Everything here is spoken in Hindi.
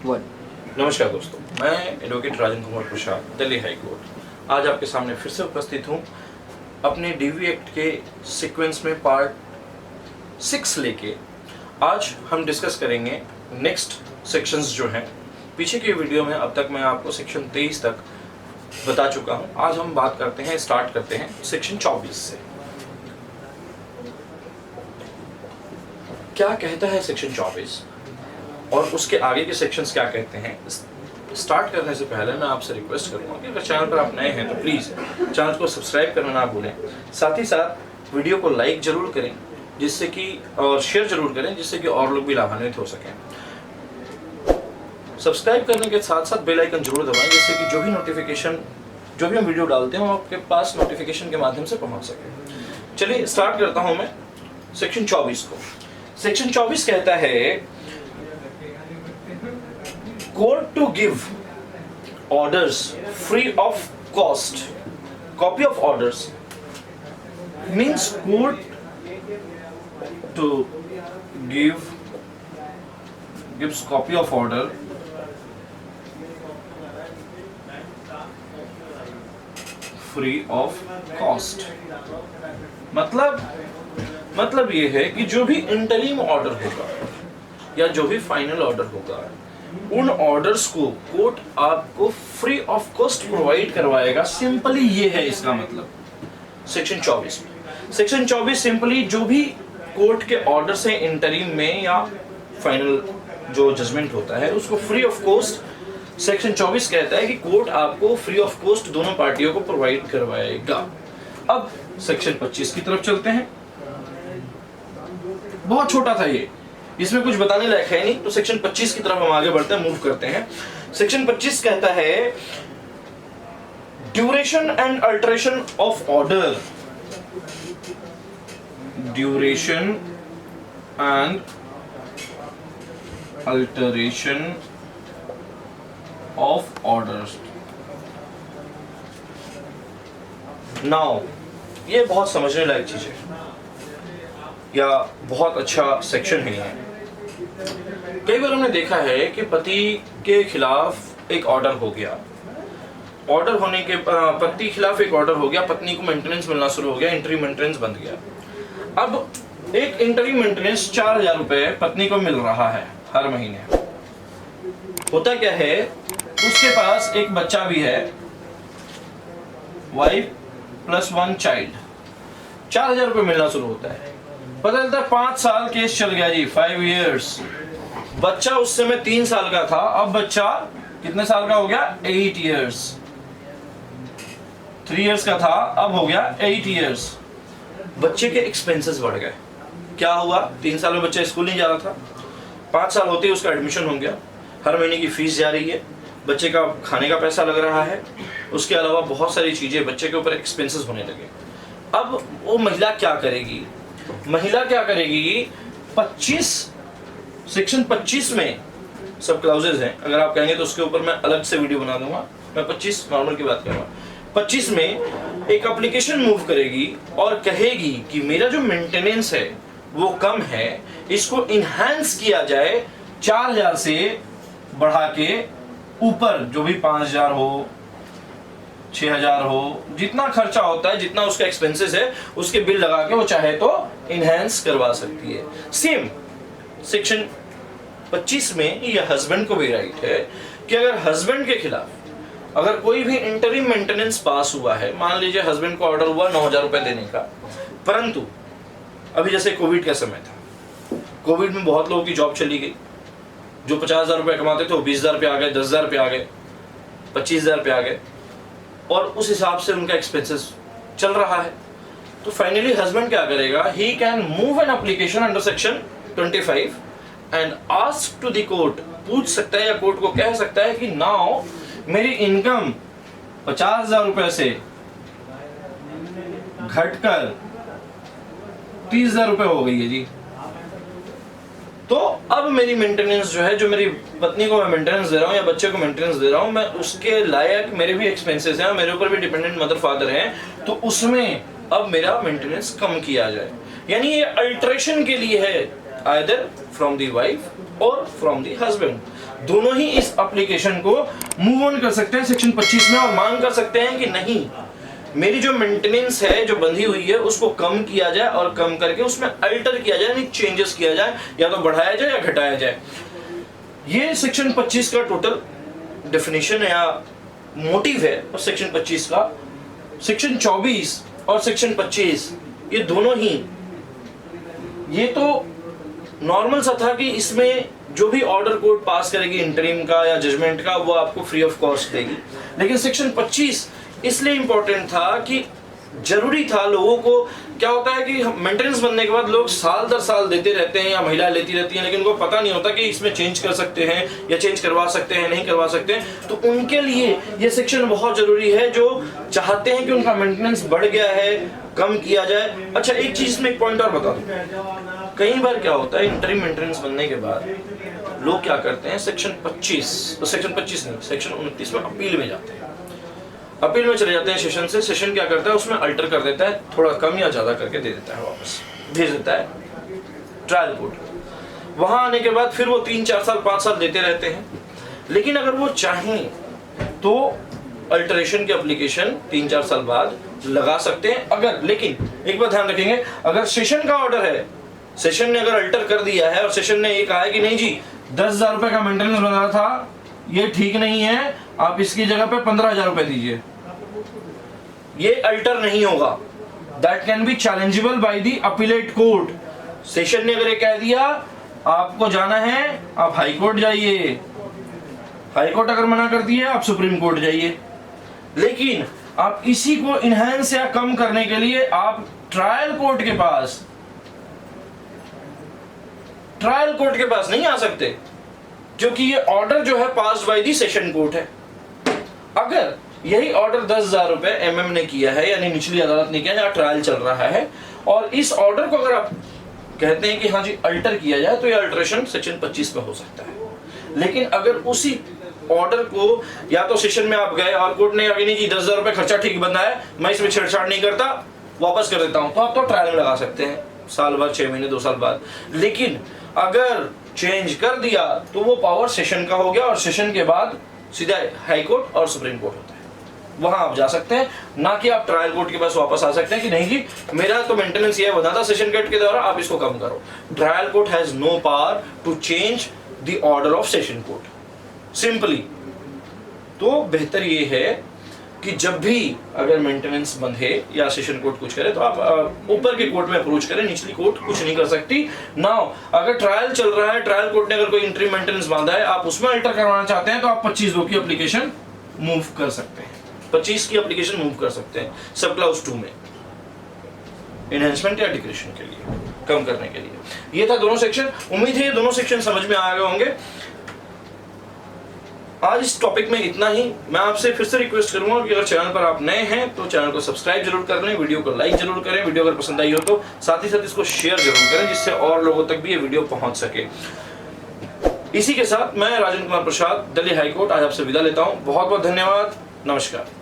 वन। नमस्कार दोस्तों, मैं advocate Rajan Kumar Prasad, Delhi high court आज आपके सामने फिर से उपस्थित हूँ अपने डीवी एक्ट के सीक्वेंस में पार्ट 6 लेके। आज हम डिस्कस करेंगे नेक्स्ट सेक्शंस जो हैं। पीछे के वीडियो में अब तक मैं आपको सेक्शन 23 तक बता चुका हूँ। आज हम बात करते हैं, स्टार्ट करते हैं सेक्शन 24 से। क्या कहता है सेक्शन 24 और उसके आगे के सेक्शंस क्या कहते हैं। स्टार्ट करने से पहले मैं आपसे रिक्वेस्ट करूंगा कि अगर चैनल पर आप नए हैं तो प्लीज़ चैनल को सब्सक्राइब करना ना भूलें। साथ ही साथ वीडियो को लाइक जरूर करें जिससे कि, और शेयर जरूर करें जिससे कि और लोग भी लाभान्वित हो सकें। सब्सक्राइब करने के साथ साथ बेल आइकन जरूर दबाएं जिससे कि जो भी नोटिफिकेशन, जो भी हम वीडियो डालते हैं वो आपके पास नोटिफिकेशन के माध्यम से पहुंच सके। चलिए स्टार्ट करता हूं मैं सेक्शन 24 को। सेक्शन 24 कहता है court to give orders free of cost. Copy of orders means court to gives copy of order free of cost. मतलब ये है कि जो भी इंटरिम ऑर्डर होगा या जो भी फाइनल ऑर्डर होगा उन ऑर्डर्स को कोर्ट आपको फ्री ऑफ कॉस्ट प्रोवाइड करवाएगा। सिंपली ये है इसका मतलब सेक्शन 24 में। सेक्शन 24 सिंपली जो भी कोर्ट के ऑर्डर से इंटरिम में या फाइनल जो जजमेंट होता है उसको फ्री ऑफ कॉस्ट सेक्शन 24 कहता है कि कोर्ट आपको फ्री ऑफ कॉस्ट दोनों पार्टियों को प्रोवाइड करवाएगा। अब सेक्शन 25 की तरफ चलते हैं। बहुत छोटा था ये, इसमें कुछ बताने लायक है नहीं, तो सेक्शन 25 की तरफ हम आगे बढ़ते हैं, मूव करते हैं। सेक्शन 25 कहता है duration and alteration of order. Duration and alteration of orders. Now ये बहुत समझने लायक चीज है या बहुत अच्छा सेक्शन है ये। कई बार हमने देखा है कि पति के खिलाफ एक ऑर्डर हो गया, ऑर्डर होने के पति खिलाफ एक ऑर्डर हो गया, पत्नी को मेंटेनेंस मिलना शुरू हो गया, इंटरिम मेंटेनेंस बंद गया। अब एक इंटरिम मेंटेनेंस 4000 रुपए पत्नी को मिल रहा है हर महीने। होता क्या है, उसके पास एक बच्चा भी है, वाइफ प्लस 1 चाइल्ड। 4000 रुपए मिलना शुरू होता है। पता चलता है 5 साल केस चल गया जी, 5 इयर्स। बच्चा उस समय 3 साल का था, अब बच्चा कितने साल का हो गया? 8 इयर्स। 3 इयर्स का था, अब हो गया 8 इयर्स। बच्चे के एक्सपेंसेस बढ़ गए। क्या हुआ? 3 साल में बच्चा स्कूल नहीं जा रहा था, 5 साल होते ही उसका एडमिशन हो गया, हर महीने की फीस जा रही है, बच्चे का खाने का पैसा लग रहा है, उसके अलावा बहुत सारी चीजें बच्चे के ऊपर एक्सपेंसेस होने लगे। अब वो महिला क्या करेगी? महिला क्या करेगी? 25 सेक्शन 25 में सब क्लाउजेज हैं, अगर आप कहेंगे तो उसके ऊपर मैं अलग से वीडियो बना दूंगा। मैं 25 नॉर्मल की बात कर रहा हूँ। 25 में एक एप्लीकेशन मूव करेगी और कहेगी कि मेरा जो मेंटेनेंस है वो कम है, इसको इनहैंस किया जाए 4000 से बढ़ा के ऊपर, जो भी 5000 हो, 6000 हो, जितना खर्चा होता है, जितना उसका एक्सपेंसेस है, उसके बिल लगा के वो चाहे तो इनहैंस करवा सकती है। सेम सेक्शन 25 में ये हस्बैंड को भी राइट है कि अगर हस्बैंड के खिलाफ अगर कोई भी इंटरिम मेंटेनेंस पास हुआ है, मान लीजिए हस्बैंड को ऑर्डर हुआ 9000 रुपए देने का, परंतु अभी जैसे कोविड का समय था, कोविड में बहुत लोगों की जॉब चली गई, जो 50,000 रुपए कमाते थे वो 20,000 पे आ गए, 10,000 पे आ गए, 25,000 पे आ गए, और उस हिसाब से उनका एक्सपेंसेस चल रहा है। तो फाइनली हस्बैंड क्या करेगा? He can move an application under section 25 and ask to the court, पूछ सकता है या कोर्ट को कह सकता है कि नाउ मेरी इनकम 50,000 रुपए से घटकर 30,000 रुपए हो गई है जी, तो अब मेरी मेंटेनेंस जो है, जो मेरी पत्नी को मैं मेंटेनेंस दे रहा हूँ या बच्चे को मेंटेनेंस दे रहा हूँ, मैं उसके लायक मेरे भी एक्सपेंसेस हैं, मेरे ऊपर भी डिपेंडेंट मदर फादर हैं, तो उसमें अब मेरा मेंटेनेंस कम किया जाए। यानी ये अल्टरेशन के लिए है, आइदर फ्रॉम द वाइफ और फ्रॉम द हस्बैंड। दोनों ही इस एप्लीकेशन को मूव ऑन कर सकते हैं सेक्शन 25 में और मांग कर सकते हैं कि नहीं, मेरी जो मेंटेनेंस है जो बंधी हुई है उसको कम किया जाए और कम करके उसमें अल्टर किया जाए, यानी चेंजेस किया जाए, या तो बढ़ाया जाए या घटाया जाए। ये सेक्शन 25 का टोटल डेफिनेशन या मोटिव है और सेक्शन 25 का। सेक्शन 24 और सेक्शन 25 ये दोनों ही, ये तो नॉर्मल सा था कि इसमें जो भी ऑर्डर कोड पास करेगी इंटरिम का या जजमेंट का वो आपको फ्री ऑफ कॉस्ट देगी। लेकिन सेक्शन 25 इसलिए इंपॉर्टेंट था कि जरूरी था लोगों को। क्या होता है कि मेंटेनेंस बनने के बाद लोग साल दर साल देते रहते हैं या महिला लेती रहती हैं, लेकिन उनको पता नहीं होता कि इसमें चेंज कर सकते हैं या चेंज करवा सकते हैं, नहीं करवा सकते हैं। तो उनके लिए ये सेक्शन बहुत जरूरी है जो चाहते हैं कि उनका मेंटेनेंस बढ़ गया है, कम किया जाए। अच्छा, एक चीज में एक पॉइंट और बता दूं, कई बार क्या होता है इंटरिम मेंटेनेंस बनने के बाद लोग क्या करते हैं, सेक्शन 25 नहीं, सेक्शन 29 में अपील में जाते हैं, अपील में चले जाते हैं सेशन से। सेशन क्या करता है, उसमें अल्टर कर देता है, थोड़ा कम या ज्यादा करके दे देता है, वापस भेज देता है ट्रायल कोर्ट। वहां आने के बाद फिर वो 3-4 साल 5 साल देते रहते हैं। लेकिन अगर वो चाहें तो अल्टरेशन की एप्लीकेशन 3-4 साल बाद लगा सकते हैं। अगर, लेकिन एक बात ध्यान रखेंगे, अगर सेशन का ऑर्डर है, सेशन ने अगर अल्टर कर दिया है और सेशन ने ये कहा है कि नहीं जी 10,000 रुपए का मेंटेनेंस बना था, ये ठीक नहीं है, आप इसकी जगह पे 15,000 रुपए दीजिए, ये अल्टर नहीं होगा। That can be challengeable by the appellate court. Session ने अगर ये कह दिया आपको जाना है, आप हाई कोर्ट जाइए, हाई कोर्ट अगर मना कर दिया आप सुप्रीम कोर्ट जाइए। लेकिन आप इसी को इनहेंस या कम करने के लिए आप ट्रायल कोर्ट के पास नहीं आ सकते, क्योंकि ये ऑर्डर जो है पास बाय दी सेशन कोर्ट है। अगर यही ऑर्डर 10,000 रुपए एमएम ने किया है, यानी निचली अदालत ने किया, जहां ट्रायल चल रहा है, और इस ऑर्डर को अगर आप कहते हैं कि हाँ जी अल्टर किया जाए, तो ये अल्टरेशन सेक्शन 25 में हो सकता है। लेकिन अगर उसी ऑर्डर को या तो सेशन में आप गए और कोर्ट ने कहा नहीं जी 10,000 रुपए खर्चा ठीक बना है, मैं इसमें छेड़छाड़ नहीं करता, वापस कर देता हूं, तो आप तो ट्रायल में लगा सकते हैं साल भर, 6 महीने, 2 साल बाद। लेकिन अगर चेंज कर दिया तो वो पावर सेशन का हो गया, और सेशन के बाद सीधा हाई कोर्ट और सुप्रीम कोर्ट होता है, वहां आप जा सकते हैं, ना कि आप ट्रायल कोर्ट के पास वापस आ सकते हैं कि नहीं जी मेरा तो मेंटेनेंस ये बना था सेशन कोर्ट के द्वारा, आप इसको कम करो। Trial court has no power to change the order of session court simply. तो बेहतर ये है कि जब भी अगर मेंटेनेंस बंधे या सेशन कोर्ट कुछ करे तो आप ऊपर के कोर्ट में अप्रोच करें, निचली कोर्ट कुछ नहीं कर सकती। नाउ अगर ट्रायल चल रहा है, ट्रायल कोर्ट ने अगर कोई इंटरिम मेंटेनेंस बांधा है, आप उसमें अल्टर करवाना चाहते हैं, तो आप 25(2) की एप्लीकेशन मूव कर सकते हैं, 25 की एप्लीकेशन मूव कर सकते हैं सब क्लाउज 2 में, एनहेंसमेंट या डिक्रेशन के लिए, कम करने के लिए। ये था दोनों सेक्शन। उम्मीद है ये दोनों सेक्शन समझ में आ गए होंगे। आज इस टॉपिक में इतना ही। मैं आपसे फिर से रिक्वेस्ट करूंगा कि अगर चैनल पर आप नए हैं तो चैनल को सब्सक्राइब जरूर कर लें, वीडियो को लाइक जरूर करें, वीडियो अगर पसंद आई हो तो साथ ही साथ इसको शेयर जरूर करें, जिससे और लोगों तक भी ये वीडियो पहुंच सके। इसी के साथ मैं राजेंद्र कुमार प्रसाद, दिल्ली हाई कोर्ट, आज आपसे विदा लेता हूं। बहुत बहुत धन्यवाद। नमस्कार।